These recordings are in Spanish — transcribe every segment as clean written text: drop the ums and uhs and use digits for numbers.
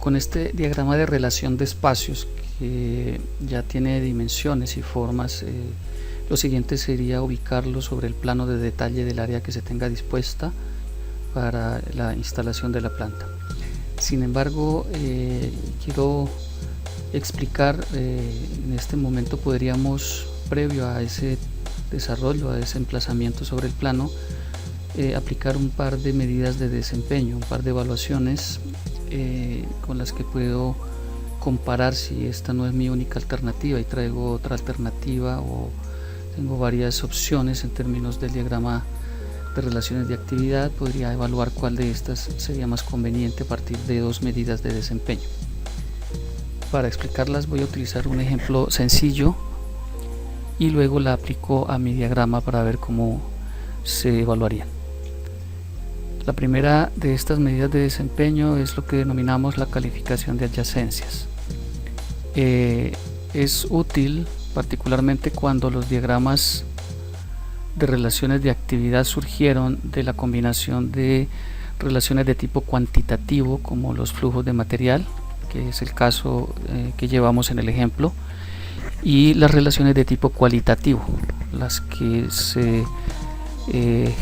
Con este diagrama de relación de espacios que ya tiene dimensiones y formas, lo siguiente sería ubicarlo sobre el plano de detalle del área que se tenga dispuesta para la instalación de la planta. Sin embargo, quiero explicar, en este momento podríamos, previo a ese desarrollo, a ese emplazamiento sobre el plano, aplicar un par de medidas de desempeño, un par de evaluaciones con las que puedo comparar si esta no es mi única alternativa y traigo otra alternativa, o tengo varias opciones en términos del diagrama de relaciones de actividad. Podría evaluar cuál de estas sería más conveniente a partir de dos medidas de desempeño. Para explicarlas voy a utilizar un ejemplo sencillo y luego la aplico a mi diagrama para ver cómo se evaluarían. La primera de estas medidas de desempeño es lo que denominamos la calificación de adyacencias. Es útil particularmente cuando los diagramas de relaciones de actividad surgieron de la combinación de relaciones de tipo cuantitativo, como los flujos de material, que es el caso que llevamos en el ejemplo, y las relaciones de tipo cualitativo, las que se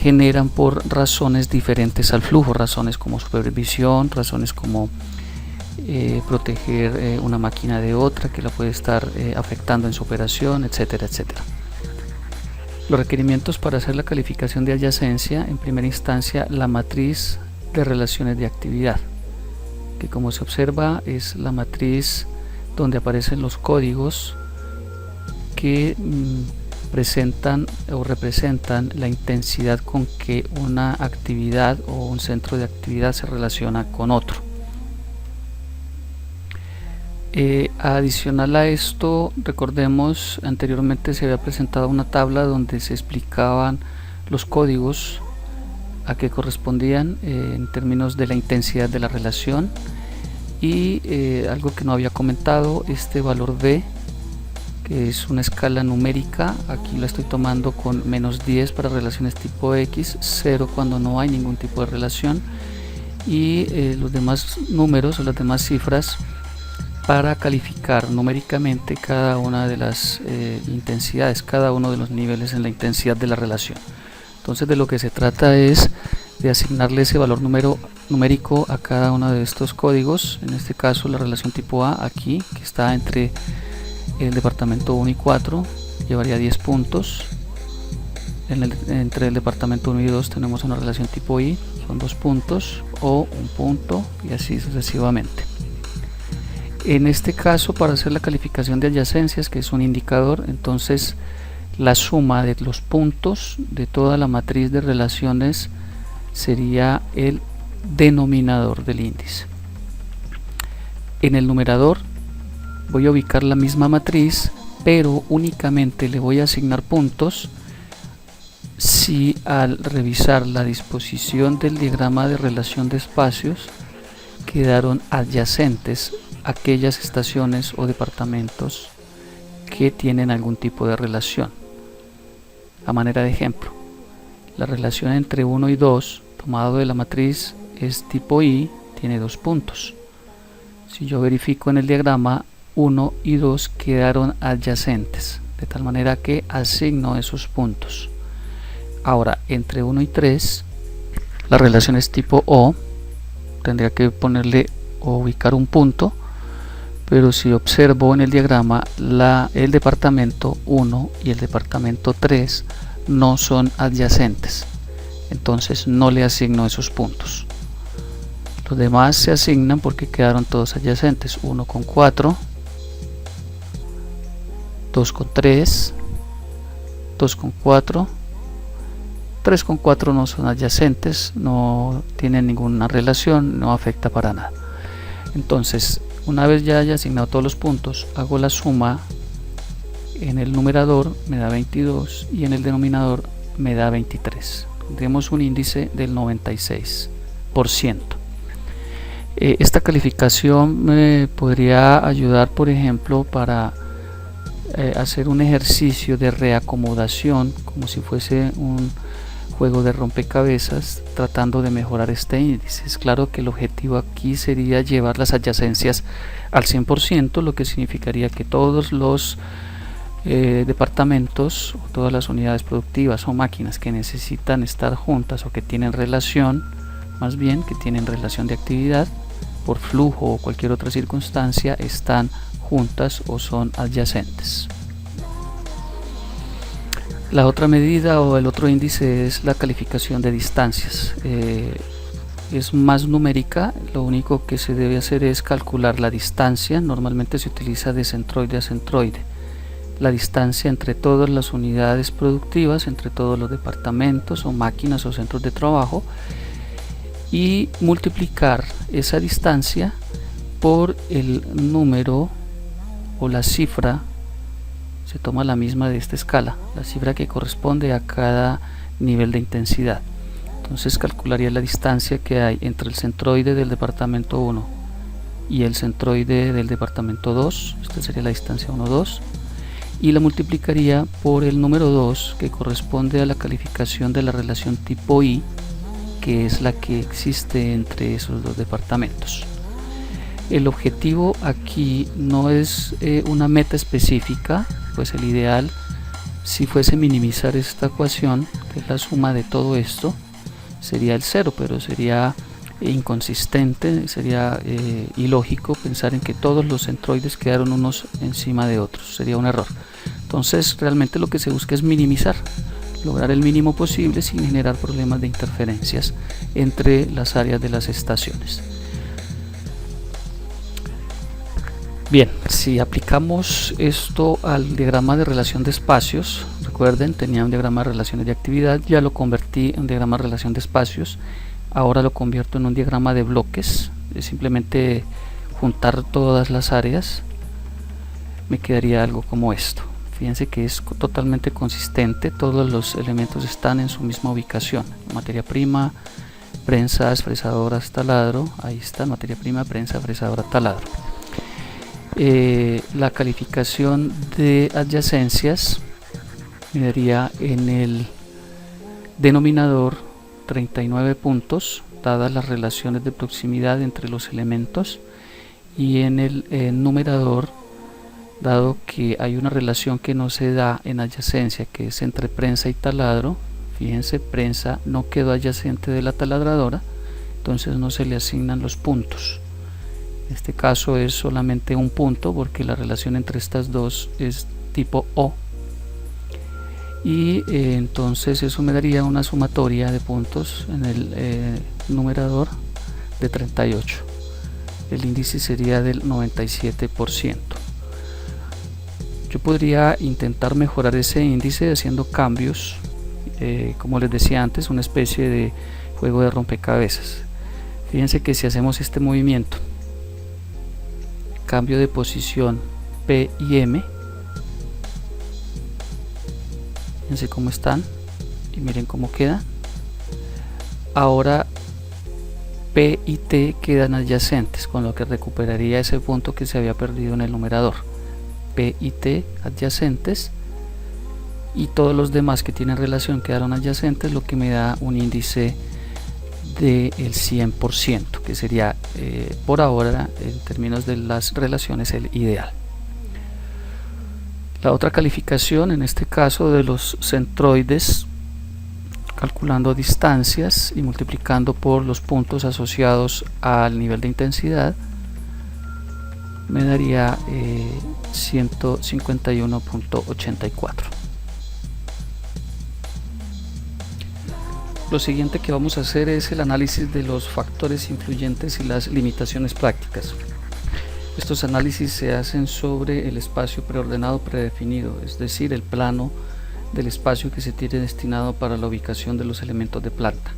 generan por razones diferentes al flujo, razones como supervisión, razones como proteger una máquina de otra que la puede estar afectando en su operación, etcétera, etcétera. Los requerimientos para hacer la calificación de adyacencia: en primera instancia, la matriz de relaciones de actividad, que como se observa es la matriz donde aparecen los códigos que presentan o representan la intensidad con que una actividad o un centro de actividad se relaciona con otro. Adicional a esto, recordemos, anteriormente se había presentado una tabla donde se explicaban los códigos a que correspondían en términos de la intensidad de la relación, y algo que no había comentado, este valor B, que es una escala numérica, aquí la estoy tomando con -10 para relaciones tipo X, 0 cuando no hay ningún tipo de relación, y los demás números o las demás cifras para calificar numéricamente cada una de las intensidades, cada uno de los niveles en la intensidad de la relación. Entonces, de lo que se trata es de asignarle ese valor numérico a cada uno de estos códigos. En este caso, la relación tipo A, aquí, que está entre el departamento 1 y 4, llevaría 10 puntos. Entre el departamento 1 y 2 tenemos una relación tipo I, son 2 puntos o 1 punto, y así sucesivamente. En este caso, para hacer la calificación de adyacencias, que es un indicador, entonces la suma de los puntos de toda la matriz de relaciones sería el denominador del índice. En el numerador voy a ubicar la misma matriz, pero únicamente le voy a asignar puntos si al revisar la disposición del diagrama de relación de espacios quedaron adyacentes aquellas estaciones o departamentos que tienen algún tipo de relación. A manera de ejemplo, la relación entre 1 y 2, tomado de la matriz, es tipo I, tiene 2 puntos. Si yo verifico en el diagrama, 1 y 2 quedaron adyacentes, de tal manera que asigno esos puntos. Ahora, entre 1 y 3, la relación es tipo O, tendría que ponerle o ubicar un punto, pero si observo en el diagrama, el departamento 1 y el departamento 3 no son adyacentes, entonces no le asigno esos puntos. Los demás se asignan porque quedaron todos adyacentes: 1 con 4, 2 con 3, 2 con 4, 3 con 4 no son adyacentes, no tienen ninguna relación, no afecta para nada. Entonces, una vez ya haya asignado todos los puntos, hago la suma. En el numerador me da 22 y en el denominador me da 23. Tendremos un índice del 96%. Esta calificación me podría ayudar, por ejemplo, para hacer un ejercicio de reacomodación, como si fuese un juego de rompecabezas tratando de mejorar este índice. Es claro que el objetivo aquí sería llevar las adyacencias al 100%, lo que significaría que todos los departamentos o todas las unidades productivas o máquinas que necesitan estar juntas o que tienen relación, más bien que tienen relación de actividad por flujo o cualquier otra circunstancia, están juntas o son adyacentes. La otra medida o el otro índice es la calificación de distancias. Es más numérica, lo único que se debe hacer es calcular la distancia. Normalmente se utiliza de centroide a centroide, la distancia entre todas las unidades productivas, entre todos los departamentos o máquinas o centros de trabajo, y multiplicar esa distancia por el número o la cifra. Se toma la misma de esta escala, la cifra que corresponde a cada nivel de intensidad. Entonces calcularía la distancia que hay entre el centroide del departamento 1 y el centroide del departamento 2, esta sería la distancia 1, 2, y la multiplicaría por el número 2, que corresponde a la calificación de la relación tipo I, que es la que existe entre esos dos departamentos. El objetivo aquí no es una meta específica, pues el ideal, si fuese minimizar esta ecuación, que es la suma de todo esto, sería el 0, pero sería inconsistente, sería ilógico pensar en que todos los centroides quedaron unos encima de otros, sería un error. Entonces realmente lo que se busca es minimizar, lograr el mínimo posible sin generar problemas de interferencias entre las áreas de las estaciones. Bien, si aplicamos esto al diagrama de relación de espacios, recuerden, tenía un diagrama de relaciones de actividad, ya lo convertí en un diagrama de relación de espacios, ahora lo convierto en un diagrama de bloques, es simplemente juntar todas las áreas, me quedaría algo como esto. Fíjense que es totalmente consistente, todos los elementos están en su misma ubicación, materia prima, prensas, fresadoras, taladro, ahí está, materia prima, prensa, fresadora, taladro. La calificación de adyacencias me daría en el denominador 39 puntos, dadas las relaciones de proximidad entre los elementos, y en el numerador, dado que hay una relación que no se da en adyacencia, que es entre prensa y taladro. Fíjense, prensa no quedó adyacente de la taladradora, entonces no se le asignan los puntos. En este caso es solamente un punto porque la relación entre estas dos es tipo O, y entonces eso me daría una sumatoria de puntos en el numerador de 38. El índice sería del 97%. Yo podría intentar mejorar ese índice haciendo cambios, como les decía antes, una especie de juego de rompecabezas. Fíjense que si hacemos este movimiento, cambio de posición P y M, fíjense cómo están y miren cómo queda. Ahora P y T quedan adyacentes, con lo que recuperaría ese punto que se había perdido en el numerador. P y T adyacentes, y todos los demás que tienen relación quedaron adyacentes, lo que me da un índice del 100%, que sería por ahora, en términos de las relaciones, el ideal. La otra calificación, en este caso de los centroides, calculando distancias y multiplicando por los puntos asociados al nivel de intensidad, me daría 151.84. Lo siguiente que vamos a hacer es el análisis de los factores influyentes y las limitaciones prácticas. Estos análisis se hacen sobre el espacio preordenado predefinido, es decir, el plano del espacio que se tiene destinado para la ubicación de los elementos de planta.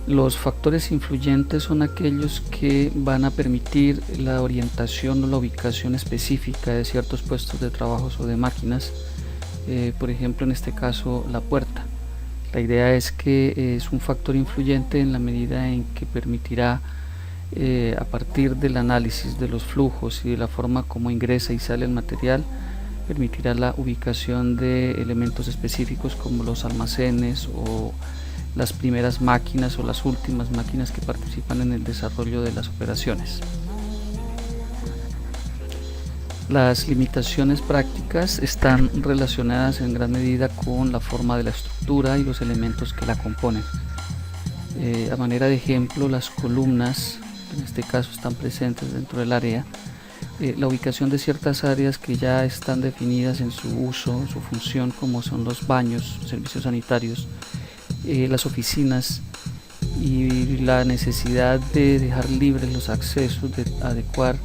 Los factores influyentes son aquellos que van a permitir la orientación o la ubicación específica de ciertos puestos de trabajo o de máquinas, por ejemplo en este caso la puerta. La idea es que es un factor influyente en la medida en que permitirá, a partir del análisis de los flujos y de la forma como ingresa y sale el material, permitirá la ubicación de elementos específicos como los almacenes o las primeras máquinas o las últimas máquinas que participan en el desarrollo de las operaciones. Las limitaciones prácticas están relacionadas en gran medida con la forma de la estructura y los elementos que la componen. A manera de ejemplo, las columnas, en este caso, están presentes dentro del área. La ubicación de ciertas áreas que ya están definidas en su uso, en su función, como son los baños, servicios sanitarios, las oficinas, y la necesidad de dejar libres los accesos, de adecuar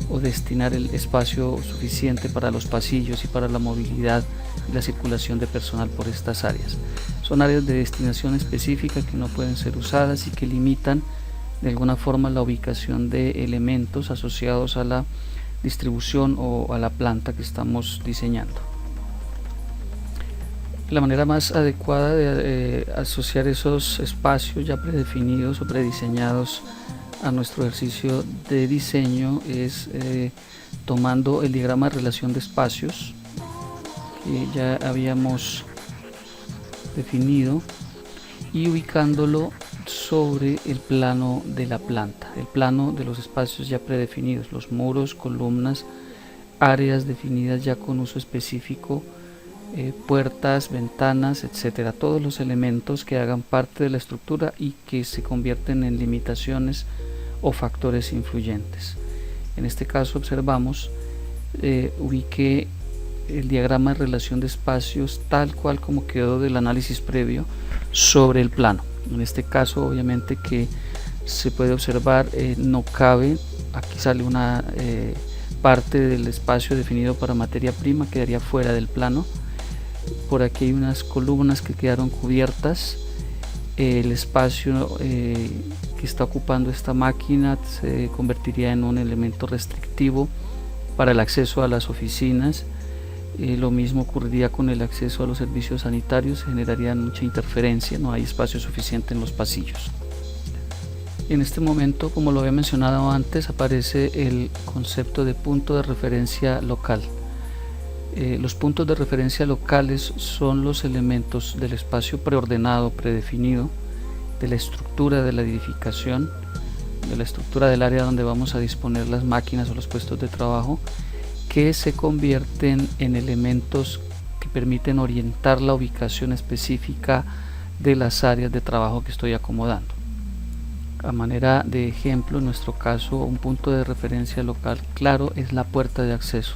o destinar el espacio suficiente para los pasillos y para la movilidad y la circulación de personal por estas áreas. Son áreas de destinación específica que no pueden ser usadas y que limitan de alguna forma la ubicación de elementos asociados a la distribución o a la planta que estamos diseñando. La manera más adecuada de asociar esos espacios ya predefinidos o prediseñados a nuestro ejercicio de diseño es tomando el diagrama de relación de espacios que ya habíamos definido y ubicándolo sobre el plano de la planta, el plano de los espacios ya predefinidos, los muros, columnas, áreas definidas ya con uso específico, puertas, ventanas, etcétera, todos los elementos que hagan parte de la estructura y que se convierten en limitaciones o factores influyentes. En este caso observamos, ubiqué el diagrama de relación de espacios tal cual como quedó del análisis previo sobre el plano. En este caso obviamente que se puede observar, no cabe, aquí sale una parte del espacio definido para materia prima, quedaría fuera del plano. Por aquí hay unas columnas que quedaron cubiertas. El espacio que está ocupando esta máquina se convertiría en un elemento restrictivo para el acceso a las oficinas. Lo mismo ocurriría con el acceso a los servicios sanitarios, generaría mucha interferencia, no hay espacio suficiente en los pasillos. En este momento, como lo había mencionado antes, aparece el concepto de punto de referencia local. Los puntos de referencia locales son los elementos del espacio preordenado, predefinido, de la estructura de la edificación, de la estructura del área donde vamos a disponer las máquinas o los puestos de trabajo, que se convierten en elementos que permiten orientar la ubicación específica de las áreas de trabajo que estoy acomodando. A manera de ejemplo, en nuestro caso, un punto de referencia local claro es la puerta de acceso.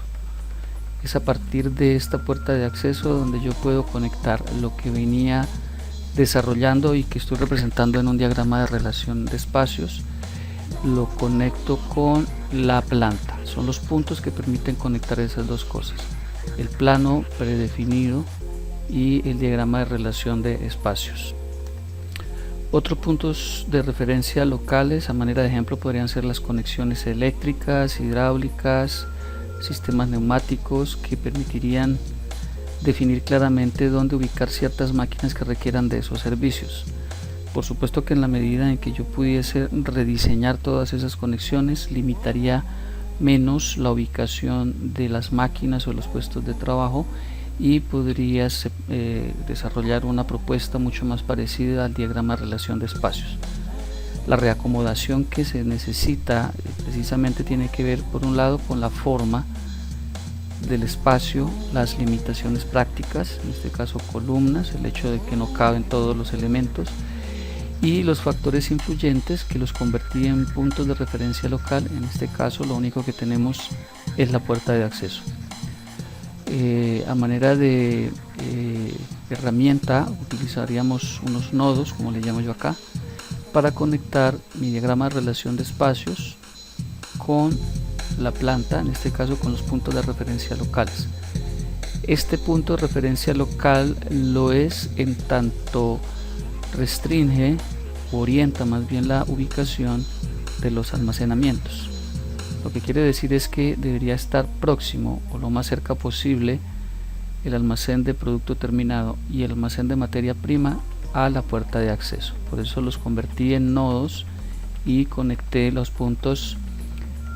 Es a partir de esta puerta de acceso donde yo puedo conectar lo que venía desarrollando y que estoy representando en un diagrama de relación de espacios, lo conecto con la planta. Son los puntos que permiten conectar esas dos cosas, el plano predefinido y el diagrama de relación de espacios. Otros puntos de referencia locales, a manera de ejemplo, podrían ser las conexiones eléctricas, hidráulicas, sistemas neumáticos, que permitirían definir claramente dónde ubicar ciertas máquinas que requieran de esos servicios. Por supuesto que en la medida en que yo pudiese rediseñar todas esas conexiones, limitaría menos la ubicación de las máquinas o los puestos de trabajo y podrías desarrollar una propuesta mucho más parecida al diagrama de relación de espacios. La reacomodación que se necesita precisamente tiene que ver, por un lado, con la forma del espacio, las limitaciones prácticas, en este caso columnas, el hecho de que no caben todos los elementos, y los factores influyentes que los convertí en puntos de referencia local. En este caso lo único que tenemos es la puerta de acceso. A manera de herramienta utilizaríamos unos nodos, como le llamo yo acá, para conectar mi diagrama de relación de espacios con la planta, en este caso con los puntos de referencia locales. Este punto de referencia local lo es en tanto restringe o orienta más bien la ubicación de los almacenamientos. Lo que quiere decir es que debería estar próximo o lo más cerca posible el almacén de producto terminado y el almacén de materia prima a la puerta de acceso. Por eso los convertí en nodos y conecté los puntos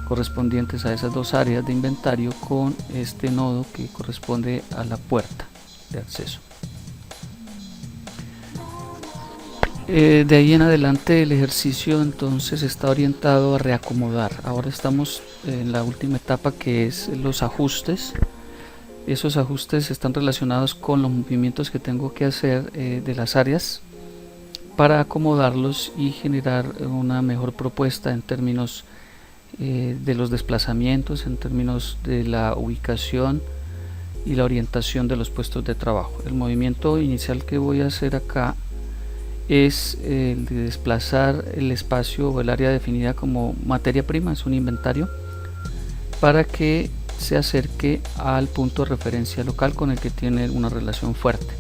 correspondientes a esas dos áreas de inventario con este nodo que corresponde a la puerta de acceso. De ahí en adelante el ejercicio entonces está orientado a reacomodar. Ahora estamos en la última etapa, que es los ajustes. Esos ajustes están relacionados con los movimientos que tengo que hacer de las áreas para acomodarlos y generar una mejor propuesta en términos de los desplazamientos, en términos de la ubicación y la orientación de los puestos de trabajo. El movimiento inicial que voy a hacer acá es el de desplazar el espacio o el área definida como materia prima, es un inventario, para que se acerque al punto de referencia local con el que tiene una relación fuerte.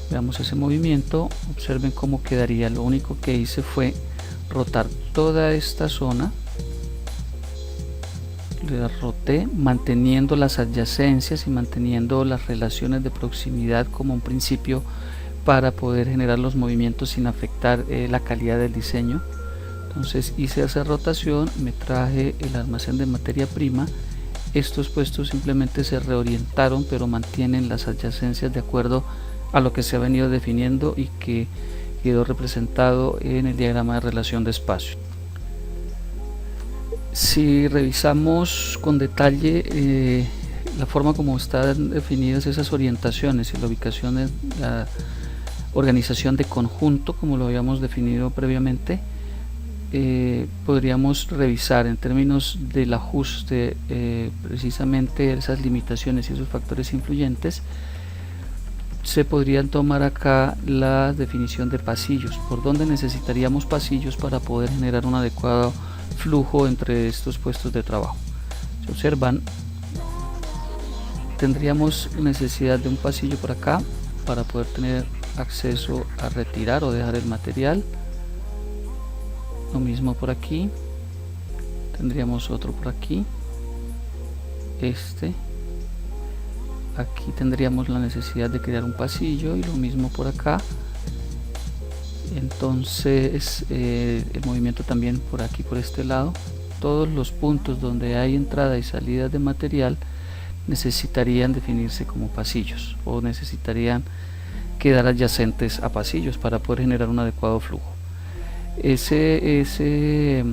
Veamos ese movimiento, observen cómo quedaría. Lo único que hice fue rotar toda esta zona, le roté manteniendo las adyacencias y manteniendo las relaciones de proximidad como un principio para poder generar los movimientos sin afectar la calidad del diseño. Entonces hice esa rotación, me traje el almacén de materia prima. Estos puestos simplemente se reorientaron, pero mantienen las adyacencias de acuerdo a lo que se ha venido definiendo y que quedó representado en el diagrama de relación de espacio. Si revisamos con detalle la forma como están definidas esas orientaciones y la ubicación de la organización de conjunto, como lo habíamos definido previamente, podríamos revisar en términos del ajuste precisamente esas limitaciones y esos factores influyentes. Se podrían tomar acá la definición de pasillos, por donde necesitaríamos pasillos para poder generar un adecuado flujo entre estos puestos de trabajo. Si observan, tendríamos necesidad de un pasillo por acá para poder tener acceso a retirar o dejar el material. Lo mismo por aquí, tendríamos otro por aquí, aquí tendríamos la necesidad de crear un pasillo y lo mismo por acá. Entonces el movimiento también por aquí, por este lado. Todos los puntos donde hay entrada y salida de material necesitarían definirse como pasillos o necesitarían quedar adyacentes a pasillos para poder generar un adecuado flujo. Ese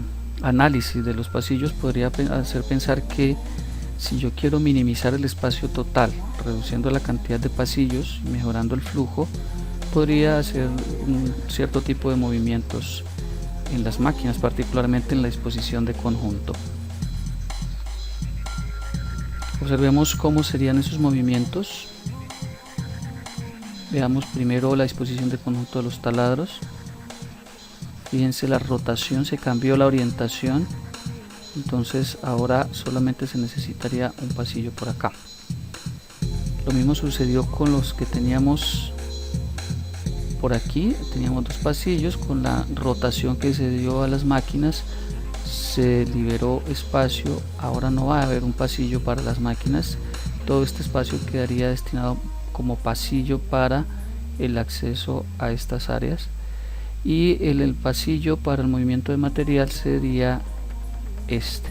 análisis de los pasillos podría hacer pensar que si yo quiero minimizar el espacio total reduciendo la cantidad de pasillos y mejorando el flujo, podría hacer un cierto tipo de movimientos en las máquinas, particularmente en la disposición de conjunto. Observemos cómo serían esos movimientos. Veamos primero la disposición de conjunto de los taladros. Fíjense, la rotación, se cambió la orientación, entonces ahora solamente se necesitaría un pasillo por acá. Lo mismo sucedió con los que teníamos por aquí, teníamos dos pasillos. Con la rotación que se dio a las máquinas se liberó espacio, ahora no va a haber un pasillo para las máquinas, todo este espacio quedaría destinado como pasillo para el acceso a estas áreas, y el pasillo para el movimiento de material sería este.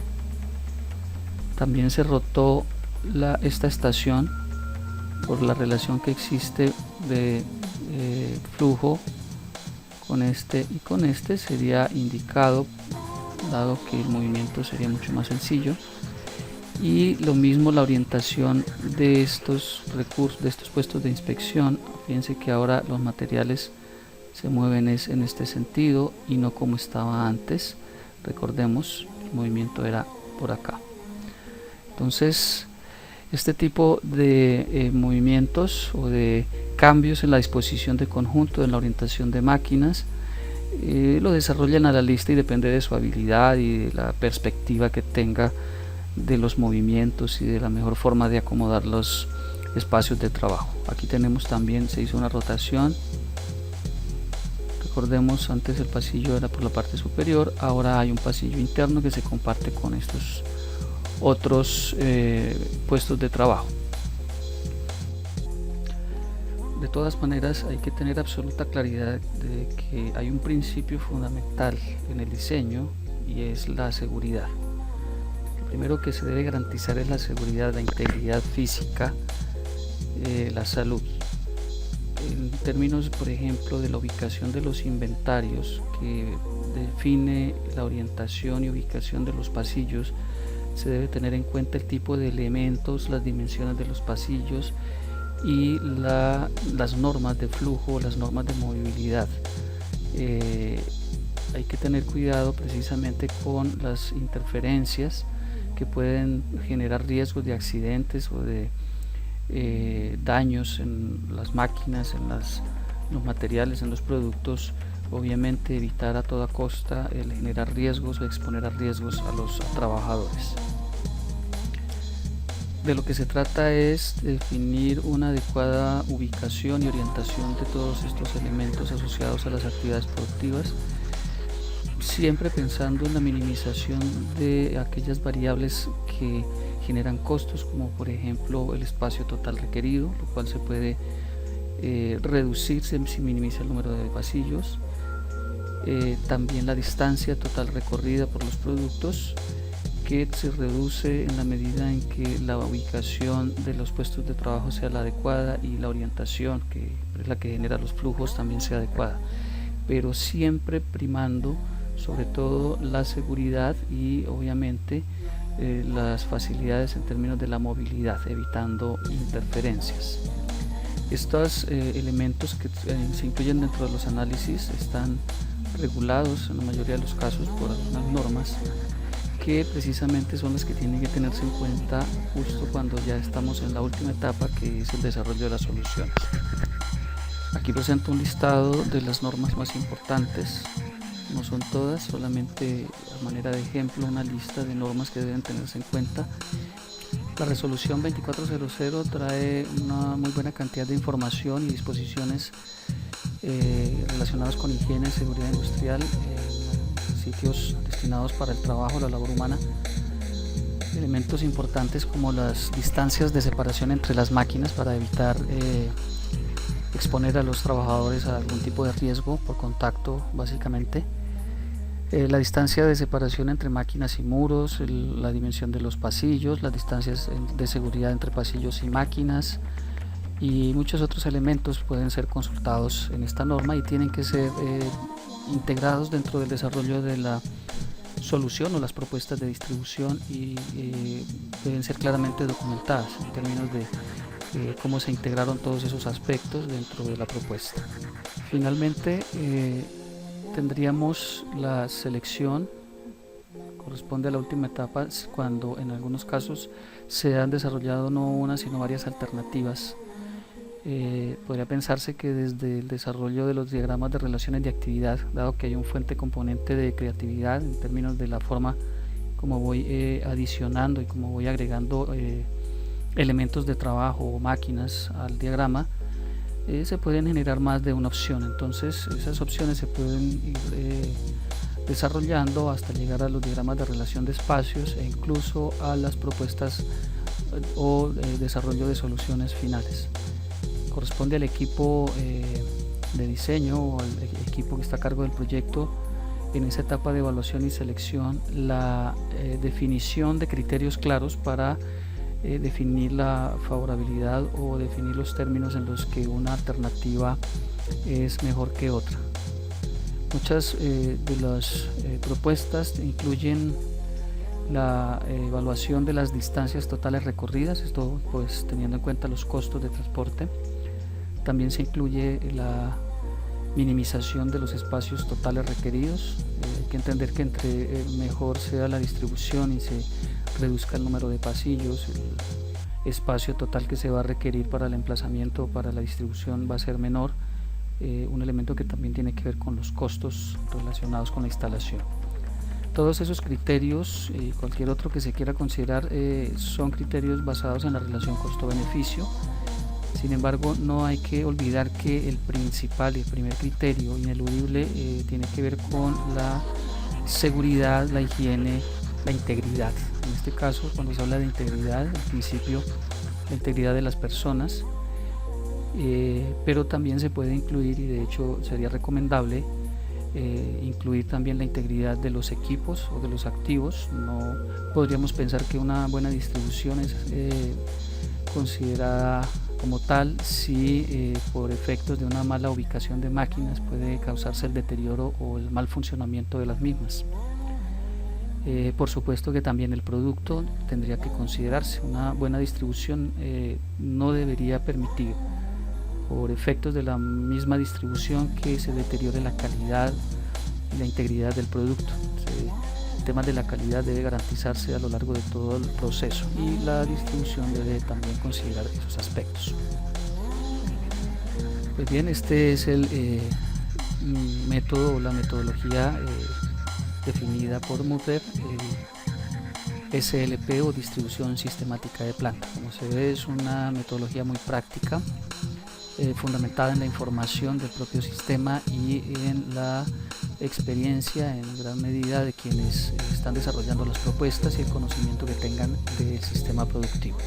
También se rotó esta estación por la relación que existe de flujo con este y con este, sería indicado, dado que el movimiento sería mucho más sencillo. Y lo mismo la orientación de estos recursos, de estos puestos de inspección. Fíjense que ahora los materiales se mueven en este sentido y no como estaba antes. Recordemos, el movimiento era por acá. Entonces este tipo de movimientos o de cambios en la disposición de conjunto, en la orientación de máquinas, lo desarrolla el analista y depende de su habilidad y de la perspectiva que tenga de los movimientos y de la mejor forma de acomodar los espacios de trabajo. Aquí tenemos también, se hizo una rotación. Recordemos, antes el pasillo era por la parte superior, ahora hay un pasillo interno que se comparte con estos otros puestos de trabajo. De todas maneras, hay que tener absoluta claridad de que hay un principio fundamental en el diseño y es la seguridad. Lo primero que se debe garantizar es la seguridad, la integridad física, la salud. En términos, por ejemplo, de la ubicación de los inventarios, que define la orientación y ubicación de los pasillos, se debe tener en cuenta el tipo de elementos, las dimensiones de los pasillos y las normas de flujo, las normas de movilidad. Hay que tener cuidado precisamente con las interferencias que pueden generar riesgos de accidentes o de daños en las máquinas, en los materiales, en los productos. Obviamente evitar a toda costa el generar riesgos o exponer a riesgos a los trabajadores. De lo que se trata es definir una adecuada ubicación y orientación de todos estos elementos asociados a las actividades productivas, siempre pensando en la minimización de aquellas variables que generan costos, como por ejemplo el espacio total requerido, lo cual se puede reducir si minimiza el número de pasillos. También la distancia total recorrida por los productos, que se reduce en la medida en que la ubicación de los puestos de trabajo sea la adecuada y la orientación, que es la que genera los flujos, también sea adecuada, pero siempre primando sobre todo la seguridad y obviamente las facilidades en términos de la movilidad, evitando interferencias. Estos elementos que se incluyen dentro de los análisis están regulados en la mayoría de los casos por algunas normas que precisamente son las que tienen que tenerse en cuenta justo cuando ya estamos en la última etapa, que es el desarrollo de las soluciones. Aquí presento un listado de las normas más importantes. No son todas, solamente a manera de ejemplo una lista de normas que deben tenerse en cuenta. La resolución 2400 trae una muy buena cantidad de información y disposiciones relacionadas con higiene y seguridad industrial, sitios destinados para el trabajo, la labor humana, elementos importantes como las distancias de separación entre las máquinas para evitar exponer a los trabajadores a algún tipo de riesgo por contacto, básicamente. La distancia de separación entre máquinas y muros, la dimensión de los pasillos, las distancias de seguridad entre pasillos y máquinas y muchos otros elementos pueden ser consultados en esta norma y tienen que ser integrados dentro del desarrollo de la solución o las propuestas de distribución y deben ser claramente documentadas en términos de cómo se integraron todos esos aspectos dentro de la propuesta. Finalmente tendríamos la selección, corresponde a la última etapa, cuando en algunos casos se han desarrollado no una sino varias alternativas. Podría pensarse que desde el desarrollo de los diagramas de relaciones de actividad, dado que hay un fuerte componente de creatividad en términos de la forma como voy adicionando y como voy agregando elementos de trabajo o máquinas al diagrama, se pueden generar más de una opción. Entonces esas opciones se pueden ir desarrollando hasta llegar a los diagramas de relación de espacios e incluso a las propuestas o desarrollo de soluciones finales. Corresponde al equipo de diseño o al equipo que está a cargo del proyecto en esa etapa de evaluación y selección la definición de criterios claros para definir la favorabilidad o definir los términos en los que una alternativa es mejor que otra. Muchas de las propuestas incluyen la evaluación de las distancias totales recorridas, esto pues teniendo en cuenta los costos de transporte. También se incluye la minimización de los espacios totales requeridos. Hay que entender que entre mejor sea la distribución y se reduzca el número de pasillos, el espacio total que se va a requerir para el emplazamiento o para la distribución va a ser menor, un elemento que también tiene que ver con los costos relacionados con la instalación. Todos esos criterios y cualquier otro que se quiera considerar son criterios basados en la relación costo-beneficio. Sin embargo, no hay que olvidar que el principal y el primer criterio ineludible tiene que ver con la seguridad, la higiene, la integridad. En este caso, cuando se habla de integridad, al principio la integridad de las personas, pero también se puede incluir, y de hecho sería recomendable incluir también la integridad de los equipos o de los activos. No podríamos pensar que una buena distribución es considerada como tal si por efectos de una mala ubicación de máquinas puede causarse el deterioro o el mal funcionamiento de las mismas. Por supuesto que también el producto tendría que considerarse. Una buena distribución no debería permitir, por efectos de la misma distribución, que se deteriore la calidad y la integridad del producto. El tema de la calidad debe garantizarse a lo largo de todo el proceso y la distribución debe también considerar esos aspectos. Pues bien, este es el método o la metodología definida por Murrer, SLP o distribución sistemática de planta. Como se ve, es una metodología muy práctica, fundamentada en la información del propio sistema y en la experiencia en gran medida de quienes están desarrollando las propuestas y el conocimiento que tengan del sistema productivo.